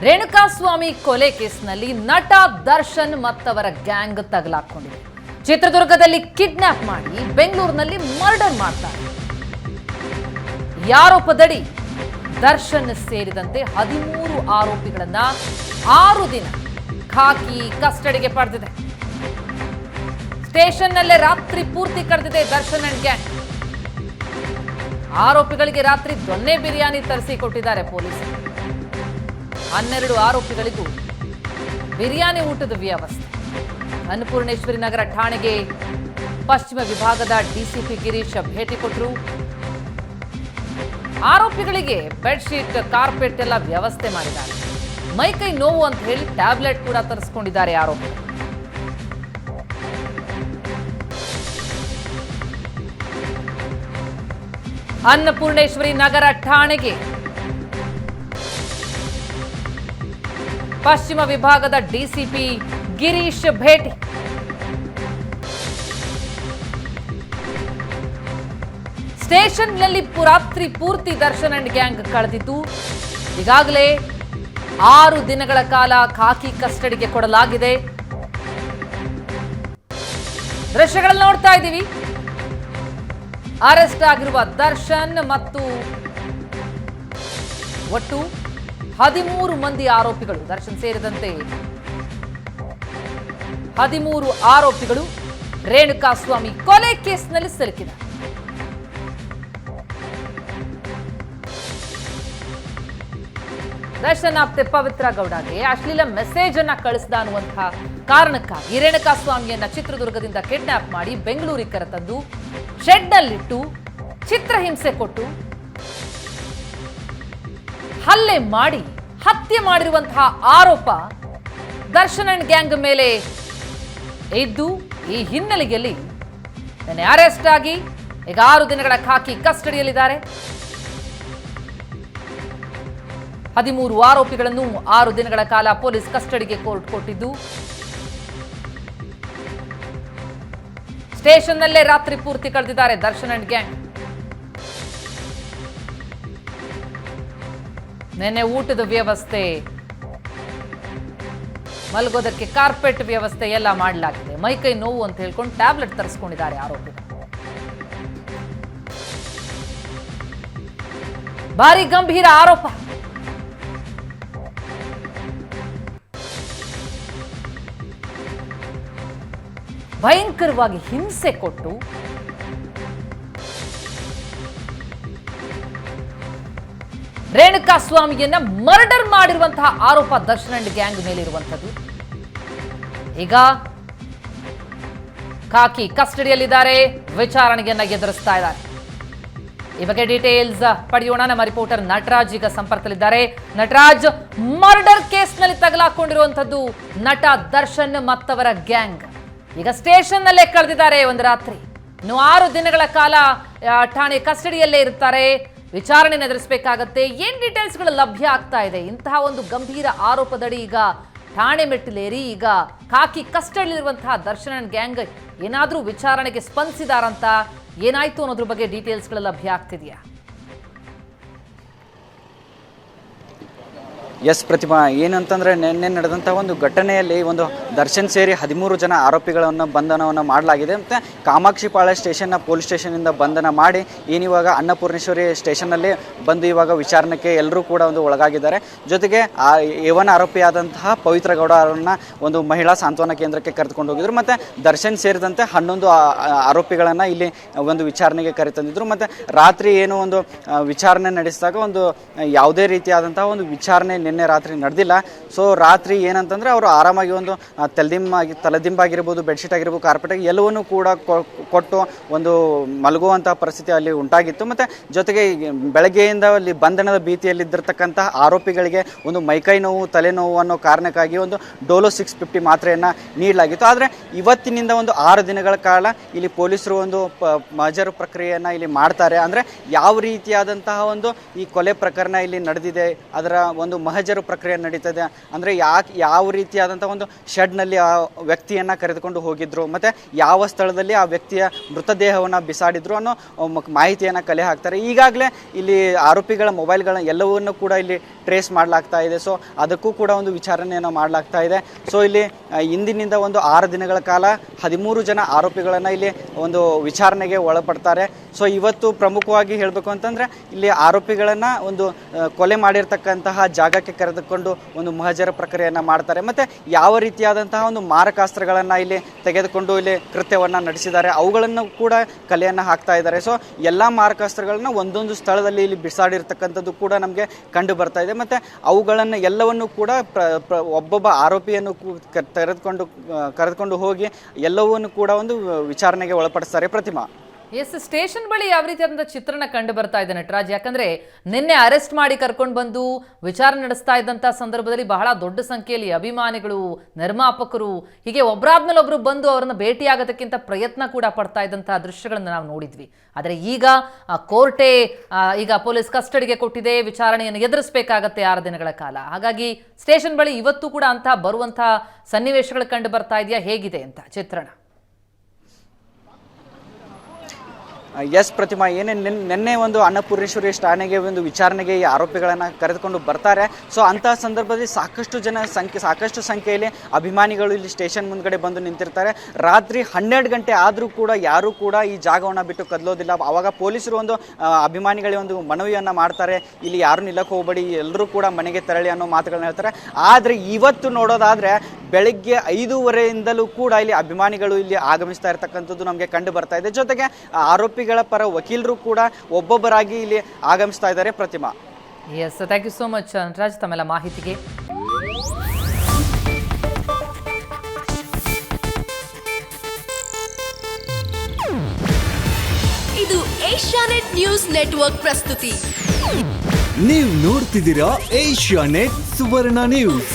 ರೇಣುಕಾಸ್ವಾಮಿ ಕೊಲೆ ಕೇಸ್ನಲ್ಲಿ ನಟ ದರ್ಶನ್ ಮತ್ತವರ ಗ್ಯಾಂಗ್ ತಗಲಾಕೊಂಡಿದೆ. ಚಿತ್ರದುರ್ಗದಲ್ಲಿ ಕಿಡ್ನಾಪ್ ಮಾಡಿ ಬೆಂಗಳೂರಿನಲ್ಲಿ ಮರ್ಡರ್ ಮಾಡ್ತಾರೆ. ಆರೋಪದಡಿ ದರ್ಶನ್ ಸೇರಿದಂತೆ 13 ಆರೋಪಿಗಳನ್ನ 6 ದಿನ ಖಾಕಿ ಕಸ್ಟಡಿಗೆ ಪಡೆದಿದೆ. ಸ್ಟೇಷನ್ನಲ್ಲೇ ರಾತ್ರಿ ಪೂರ್ತಿ ಕಳೆದಿದೆ ದರ್ಶನ್ ಅಂಡ್ ಗ್ಯಾಂಗ್. ಆರೋಪಿಗಳಿಗೆ ರಾತ್ರಿ ದೊನ್ನೆ ಬಿರಿಯಾನಿ ತರಿಸಿ ಕೊಟ್ಟಿದ್ದಾರೆ ಪೊಲೀಸರು. 12 ಆರೋಪಿಗಳಿಗೂ ಬಿರಿಯಾನಿ ಊಟದ ವ್ಯವಸ್ಥೆ. ಅನ್ನಪೂರ್ಣೇಶ್ವರಿ ನಗರ ಠಾಣೆಗೆ ಪಶ್ಚಿಮ ವಿಭಾಗದ ಡಿಸಿಪಿ ಗಿರೀಶ್ ಭೇಟಿ ಕೊಟ್ಟರು. ಆರೋಪಿಗಳಿಗೆ ಬೆಡ್ಶೀಟ್, ಕಾರ್ಪೆಟ್ ಎಲ್ಲ ವ್ಯವಸ್ಥೆ ಮಾಡಿದ್ದಾರೆ. ಮೈಕೈ ನೋವು ಅಂತ ಹೇಳಿ ಟ್ಯಾಬ್ಲೆಟ್ ಕೂಡ ತರಿಸ್ಕೊಂಡಿದ್ದಾರೆ ಆರೋಪಿಗಳು. ಅನ್ನಪೂರ್ಣೇಶ್ವರಿ ನಗರ ಠಾಣೆಗೆ ಪಶ್ಚಿಮ ವಿಭಾಗದ ಡಿಸಿಪಿ ಗಿರೀಶ್ ಭೇಟಿ. ಸ್ಟೇಷನ್ನಲ್ಲಿ ರಾತ್ರಿ ಪೂರ್ತಿ ದರ್ಶನ್ ಅಂಡ್ ಗ್ಯಾಂಗ್ ಕಳೆದಿದ್ದು ಈಗಾಗಲೇ 6 ದಿನಗಳ ಕಾಲ ಖಾಕಿ ಕಸ್ಟಡಿಗೆ ಕೊಡಲಾಗಿದೆ. ದೃಶ್ಯಗಳಲ್ಲಿ ನೋಡ್ತಾ ಇದ್ದೀವಿ. ಅರೆಸ್ಟ್ ಆಗಿರುವ ದರ್ಶನ್ ಮತ್ತು ಒಟ್ಟು 13 ಮಂದಿ ಆರೋಪಿಗಳು, ದರ್ಶನ್ ಸೇರಿದಂತೆ 13 ಆರೋಪಿಗಳು ರೇಣುಕಾಸ್ವಾಮಿ ಕೊಲೆ ಕೇಸ್ನಲ್ಲಿ ಸಿಲುಕಿದ್ದಾರೆ. ದರ್ಶನ್ ಆಪ್ತೆ ಪವಿತ್ರ ಗೌಡಗೆ ಅಶ್ಲೀಲ ಮೆಸೇಜ್ ಅನ್ನ ಕಳಿಸಿದ ಅನ್ನುವಂತಹ ಕಾರಣಕ್ಕಾಗಿ ರೇಣುಕಾಸ್ವಾಮಿಯನ್ನ ಚಿತ್ರದುರ್ಗದಿಂದ ಕಿಡ್ನಾಪ್ ಮಾಡಿ ಬೆಂಗಳೂರಿಗೆ ಕರೆತಂದು ಶೆಡ್ನಲ್ಲಿಟ್ಟು ಚಿತ್ರಹಿಂಸೆ ಕೊಟ್ಟು ಹಲ್ಲೆ ಮಾಡಿ ಹತ್ಯೆ ಮಾಡಿರುವಂತಹ ಆರೋಪ ದರ್ಶನ್ ಅಂಡ್ ಗ್ಯಾಂಗ್ ಮೇಲೆ ಇದ್ದು ಈ ಹಿನ್ನೆಲೆಯಲ್ಲಿ ಅರೆಸ್ಟ್ ಆಗಿ ಈಗ 6 ದಿನಗಳ ಖಾಕಿ ಕಸ್ಟಡಿಯಲ್ಲಿದ್ದಾರೆ. 13 ಆರೋಪಿಗಳನ್ನು 6 ದಿನಗಳ ಕಾಲ ಪೊಲೀಸ್ ಕಸ್ಟಡಿಗೆ ಕೋರ್ಟ್ ಕೊಟ್ಟಿದ್ದು ಸ್ಟೇಷನ್ನಲ್ಲೇ ರಾತ್ರಿ ಪೂರ್ತಿ ಕಳೆದಿದ್ದಾರೆ ದರ್ಶನ್ ಅಂಡ್ ಗ್ಯಾಂಗ್. ನೆನ್ನೆ ಊಟದ ವ್ಯವಸ್ಥೆ, ಮಲಗೋದಕ್ಕೆ ಕಾರ್ಪೆಟ್ ವ್ಯವಸ್ಥೆ ಎಲ್ಲ ಮಾಡಲಾಗಿದೆ. ಮೈಕೈ ನೋವು ಅಂತ ಹೇಳ್ಕೊಂಡು ಟ್ಯಾಬ್ಲೆಟ್ ತರಿಸ್ಕೊಂಡಿದ್ದಾರೆ ಆರೋಪಿಗಳು. ಭಾರಿ ಗಂಭೀರ ಆರೋಪ. ಭಯಂಕರವಾಗಿ ಹಿಂಸೆ ಕೊಟ್ಟು ರೇಣುಕಾಸ್ವಾಮಿಯನ್ನ ಮರ್ಡರ್ ಮಾಡಿರುವಂತಹ ಆರೋಪ ದರ್ಶನ್ ಅಂಡ್ ಗ್ಯಾಂಗ್ ಮೇಲಿರುವಂಥದ್ದು. ಈಗ ಖಾಕಿ ಕಸ್ಟಡಿಯಲ್ಲಿದ್ದಾರೆ, ವಿಚಾರಣೆಯನ್ನ ಎದುರಿಸ್ತಾ ಇದ್ದಾರೆ. ಈ ಬಗ್ಗೆ ಡೀಟೇಲ್ಸ್ ಪಡೆಯೋಣ. ನಮ್ಮ ರಿಪೋರ್ಟರ್ ನಟರಾಜ್ ಈಗ ಸಂಪರ್ಕದಲ್ಲಿದ್ದಾರೆ. ನಟರಾಜ್, ಮರ್ಡರ್ ಕೇಸ್ನಲ್ಲಿ ತಗಲಾಕೊಂಡಿರುವಂಥದ್ದು ನಟ ದರ್ಶನ್ ಮತ್ತವರ ಗ್ಯಾಂಗ್ ಈಗ ಸ್ಟೇಷನ್ನಲ್ಲೇ ಕಳೆದಿದ್ದಾರೆ ಒಂದು ರಾತ್ರಿ. ಇನ್ನು 6 ದಿನಗಳ ಕಾಲ ಠಾಣೆ ಕಸ್ಟಡಿಯಲ್ಲೇ ಇರ್ತಾರೆ. ವಿಚಾರಣೆ ಎದುರಿಸಬೇಕಾಗತ್ತೆ. ಏನ್ ಡೀಟೇಲ್ಸ್ಗಳು ಲಭ್ಯ ಆಗ್ತಾ ಇದೆ? ಇಂತಹ ಒಂದು ಗಂಭೀರ ಆರೋಪದಡಿ ಈಗ ಠಾಣೆ ಮೆಟ್ಟಿಲೇರಿ ಈಗ ಖಾಕಿ ಕಸ್ಟಡಿಯಲ್ಲಿರುವಂತಹ ದರ್ಶನ್ ಅಂಡ್ ಗ್ಯಾಂಗ್ ಏನಾದರೂ ವಿಚಾರಣೆಗೆ ಸ್ಪಂದಿಸಿದಾರಂತ, ಏನಾಯ್ತು ಅನ್ನೋದ್ರ ಬಗ್ಗೆ ಡೀಟೇಲ್ಸ್ಗಳು ಲಭ್ಯ ಆಗ್ತಿದೆಯಾ? ಎಸ್ ಪ್ರತಿಮಾ, ಏನಂತಂದರೆ ನಿನ್ನೆ ನಡೆದಂಥ ಒಂದು ಘಟನೆಯಲ್ಲಿ ಒಂದು ದರ್ಶನ್ ಸೇರಿ 13 ಜನ ಆರೋಪಿಗಳನ್ನು ಬಂಧನವನ್ನು ಮಾಡಲಾಗಿದೆ. ಮತ್ತು ಕಾಮಾಕ್ಷಿಪಾಳ್ಯ ಸ್ಟೇಷನ್ನ ಪೊಲೀಸ್ ಸ್ಟೇಷನಿಂದ ಬಂಧನ ಮಾಡಿ ಏನಿವಾಗ ಅನ್ನಪೂರ್ಣೇಶ್ವರಿ ಸ್ಟೇಷನ್ನಲ್ಲಿ ಬಂದು ಇವಾಗ ವಿಚಾರಣೆಗೆ ಎಲ್ಲರೂ ಕೂಡ ಒಂದು ಒಳಗಾಗಿದ್ದಾರೆ. ಜೊತೆಗೆ ಏವನ್ ಆರೋಪಿಯಾದಂತಹ ಪವಿತ್ರ ಗೌಡ ಅವರನ್ನು ಒಂದು ಮಹಿಳಾ ಸಾಂತ್ವನ ಕೇಂದ್ರಕ್ಕೆ ಕರೆದುಕೊಂಡು ಹೋಗಿದ್ರು. ಮತ್ತು ದರ್ಶನ್ ಸೇರಿದಂತೆ 11 ಆರೋಪಿಗಳನ್ನು ಇಲ್ಲಿ ಒಂದು ವಿಚಾರಣೆಗೆ ಕರೆತಂದಿದ್ರು. ಮತ್ತು ರಾತ್ರಿ ಏನು ಒಂದು ವಿಚಾರಣೆ ನಡೆಸಿದಾಗ ಒಂದು ಯಾವುದೇ ರೀತಿಯಾದಂತಹ ಒಂದು ವಿಚಾರಣೆ ನಿನ್ನೆ ರಾತ್ರಿ ನಡೆದಿಲ್ಲ. ಸೊ ರಾತ್ರಿ ಏನಂತಂದರೆ ಅವರು ಆರಾಮಾಗಿ ಒಂದು ತಲೆದಿಂಬಾಗಿರ್ಬೋದು, ಬೆಡ್ಶೀಟ್ ಆಗಿರ್ಬೋದು, ಕಾರ್ಪೆಟ್ ಎಲ್ಲವನ್ನೂ ಕೂಡ ಕೊಟ್ಟು ಒಂದು ಮಲಗುವಂಥ ಪರಿಸ್ಥಿತಿ ಅಲ್ಲಿ ಉಂಟಾಗಿತ್ತು. ಮತ್ತು ಜೊತೆಗೆ ಬೆಳಗ್ಗೆಯಿಂದ ಅಲ್ಲಿ ಬಂಧನದ ಭೀತಿಯಲ್ಲಿದ್ದಿರ್ತಕ್ಕಂತಹ ಆರೋಪಿಗಳಿಗೆ ಒಂದು ಮೈಕೈ ನೋವು, ತಲೆನೋವು ಅನ್ನೋ ಕಾರಣಕ್ಕಾಗಿ ಒಂದು ಡೋಲೋ 650 ಮಾತ್ರೆಯನ್ನು ನೀಡಲಾಗಿತ್ತು. ಆದರೆ ಇವತ್ತಿನಿಂದ ಒಂದು 6 ದಿನಗಳ ಕಾಲ ಇಲ್ಲಿ ಪೊಲೀಸರು ಒಂದು ಮಜರು ಪ್ರಕ್ರಿಯೆಯನ್ನು ಇಲ್ಲಿ ಮಾಡ್ತಾರೆ. ಅಂದರೆ ಯಾವ ರೀತಿಯಾದಂತಹ ಒಂದು ಈ ಕೊಲೆ ಪ್ರಕರಣ ಇಲ್ಲಿ ನಡೆದಿದೆ, ಅದರ ಒಂದು ಮಹಜರು ಪ್ರಕ್ರಿಯೆ ನಡೀತದೆ. ಅಂದರೆ ಯಾವ ರೀತಿಯಾದಂಥ ಒಂದು ಶೆಡ್ನಲ್ಲಿ ಆ ವ್ಯಕ್ತಿಯನ್ನು ಕರೆದುಕೊಂಡು ಹೋಗಿದ್ರು ಮತ್ತು ಯಾವ ಸ್ಥಳದಲ್ಲಿ ಆ ವ್ಯಕ್ತಿಯ ಮೃತದೇಹವನ್ನು ಬಿಸಾಡಿದ್ರು ಅನ್ನೋ ಮಾಹಿತಿಯನ್ನು ಕಲೆ ಹಾಕ್ತಾರೆ. ಈಗಾಗಲೇ ಇಲ್ಲಿ ಆರೋಪಿಗಳ ಮೊಬೈಲ್ಗಳನ್ನ ಎಲ್ಲವನ್ನೂ ಕೂಡ ಇಲ್ಲಿ ಟ್ರೇಸ್ ಮಾಡಲಾಗ್ತಾ ಇದೆ. ಸೊ ಅದಕ್ಕೂ ಕೂಡ ಒಂದು ವಿಚಾರಣೆಯನ್ನು ಮಾಡಲಾಗ್ತಾ ಇದೆ. ಸೊ ಇಲ್ಲಿ ಇಂದಿನಿಂದ ಒಂದು 6 ದಿನಗಳ ಕಾಲ 13 ಜನ ಆರೋಪಿಗಳನ್ನು ಇಲ್ಲಿ ಒಂದು ವಿಚಾರಣೆಗೆ ಒಳಪಡ್ತಾರೆ. ಸೊ ಇವತ್ತು ಪ್ರಮುಖವಾಗಿ ಹೇಳಬೇಕು ಅಂತಂದರೆ ಇಲ್ಲಿ ಆರೋಪಿಗಳನ್ನು ಒಂದು ಕೊಲೆ ಮಾಡಿರ್ತಕ್ಕಂತಹ ಜಾಗಕ್ಕೆ ಕರೆದುಕೊಂಡು ಒಂದು ಮಹಜರ ಪ್ರಕ್ರಿಯೆಯನ್ನು ಮಾಡ್ತಾರೆ ಮತ್ತು ಯಾವ ರೀತಿಯಾದಂತಹ ಒಂದು ಮಾರಕಾಸ್ತ್ರಗಳನ್ನು ಇಲ್ಲಿ ತೆಗೆದುಕೊಂಡು ಇಲ್ಲಿ ಕೃತ್ಯವನ್ನು ನಡೆಸಿದ್ದಾರೆ ಅವುಗಳನ್ನು ಕೂಡ ಕಲೆಯನ್ನು ಹಾಕ್ತಾ ಇದ್ದಾರೆ. ಸೊ ಎಲ್ಲ ಮಾರಕಾಸ್ತ್ರಗಳನ್ನ ಒಂದೊಂದು ಸ್ಥಳದಲ್ಲಿ ಇಲ್ಲಿ ಬಿಸಾಡಿರ್ತಕ್ಕಂಥದ್ದು ಕೂಡ ನಮಗೆ ಕಂಡು ಬರ್ತಾ ಇದೆ ಮತ್ತು ಅವುಗಳನ್ನು ಎಲ್ಲವನ್ನು ಕೂಡ ಒಬ್ಬೊಬ್ಬ ಆರೋಪಿಯನ್ನು ಕರೆದುಕೊಂಡು ಹೋಗಿ ಎಲ್ಲವನ್ನೂ ಕೂಡ ಒಂದು ವಿಚಾರಣೆಗೆ ಒಳಪಡಿಸ್ತಾರೆ. ಪ್ರತಿಮಾ, ಎಸ್, ಸ್ಟೇಷನ್ ಬಳಿ ಯಾವ ರೀತಿಯಾದಂಥ ಚಿತ್ರಣ ಕಂಡು ಬರ್ತಾ ಇದೆ ನಟರಾಜ್? ಯಾಕಂದ್ರೆ ನಿನ್ನೆ ಅರೆಸ್ಟ್ ಮಾಡಿ ಕರ್ಕೊಂಡು ಬಂದು ವಿಚಾರಣೆ ನಡೆಸ್ತಾ ಇದ್ದಂಥ ಸಂದರ್ಭದಲ್ಲಿ ಬಹಳ ದೊಡ್ಡ ಸಂಖ್ಯೆಯಲ್ಲಿ ಅಭಿಮಾನಿಗಳು, ನಿರ್ಮಾಪಕರು ಹೀಗೆ ಒಬ್ಬರಾದ್ಮೇಲೆ ಒಬ್ರು ಬಂದು ಅವರನ್ನು ಭೇಟಿಯಾಗೋದಕ್ಕಿಂತ ಪ್ರಯತ್ನ ಕೂಡ ಪಡ್ತಾ ಇದ್ದಂತಹ ದೃಶ್ಯಗಳನ್ನು ನಾವು ನೋಡಿದ್ವಿ. ಆದರೆ ಈಗ ಕೋರ್ಟೇ ಈಗ ಪೊಲೀಸ್ ಕಸ್ಟಡಿಗೆ ಕೊಟ್ಟಿದೆ, ವಿಚಾರಣೆಯನ್ನು ಎದುರಿಸಬೇಕಾಗತ್ತೆ 6 ದಿನಗಳ ಕಾಲ. ಹಾಗಾಗಿ ಸ್ಟೇಷನ್ ಬಳಿ ಇವತ್ತು ಕೂಡ ಅಂತಹ ಬರುವಂತಹ ಸನ್ನಿವೇಶಗಳು ಕಂಡು ಬರ್ತಾ ಇದೆಯಾ? ಹೇಗಿದೆ ಅಂತ ಚಿತ್ರಣ? ಎಸ್ ಪ್ರತಿಮಾ, ನಿನ್ನೆ ಒಂದು ಅನ್ನಪೂರ್ಣೇಶ್ವರಿ ಠಾಣೆಗೆ ಒಂದು ವಿಚಾರಣೆಗೆ ಈ ಆರೋಪಿಗಳನ್ನು ಕರೆದುಕೊಂಡು ಬರ್ತಾರೆ. ಸೊ ಅಂತಹ ಸಂದರ್ಭದಲ್ಲಿ ಸಾಕಷ್ಟು ಸಂಖ್ಯೆಯಲ್ಲಿ ಅಭಿಮಾನಿಗಳು ಇಲ್ಲಿ ಸ್ಟೇಷನ್ ಮುಂದ್ಗಡೆ ಬಂದು ನಿಂತಿರ್ತಾರೆ. ರಾತ್ರಿ 12 ಗಂಟೆ ಆದರೂ ಕೂಡ ಯಾರೂ ಕೂಡ ಈ ಜಾಗವನ್ನು ಬಿಟ್ಟು ಕದಲೋದಿಲ್ಲ. ಆವಾಗ ಪೊಲೀಸರು ಒಂದು ಅಭಿಮಾನಿಗಳಿಗೆ ಒಂದು ಮನವಿಯನ್ನು ಮಾಡ್ತಾರೆ, ಇಲ್ಲಿ ಯಾರು ನಿಲ್ಲಕ್ಕೆ ಹೋಗಬೇಡಿ, ಎಲ್ಲರೂ ಕೂಡ ಮನೆಗೆ ತೆರಳಿ ಅನ್ನೋ ಮಾತುಗಳನ್ನ ಹೇಳ್ತಾರೆ. ಆದರೆ ಇವತ್ತು ನೋಡೋದಾದರೆ ಬೆಳಗ್ಗೆ 5:30ಯಿಂದಲೂ ಕೂಡ ಇಲ್ಲಿ ಅಭಿಮಾನಿಗಳು ಇಲ್ಲಿ ಆಗಮಿಸ್ತಾ ಇರ್ತಕ್ಕಂಥದ್ದು ನಮಗೆ ಕಂಡು ಬರ್ತಾ ಇದೆ. ಜೊತೆಗೆ ಆರೋಪಿಗಳ ಪರ ವಕೀಲರು ಕೂಡ ಒಬ್ಬೊಬ್ಬರಾಗಿ ಇಲ್ಲಿ ಆಗಮಿಸ್ತಾ ಇದ್ದಾರೆ. Pratima, yes, thank you so much Nataraj ತಮ್ಮೆಲ್ಲ ಮಾಹಿತಿಗೆ. ಇದು ಏಷ್ಯಾನೆಟ್ ನ್ಯೂಸ್ ನೆಟ್ವರ್ಕ್ ಪ್ರಸ್ತುತಿ. ನೀವು ನೋಡ್ತಿದ್ದೀರಾ ಏಷ್ಯಾನೆಟ್ ಸುವರ್ಣ ನ್ಯೂಸ್.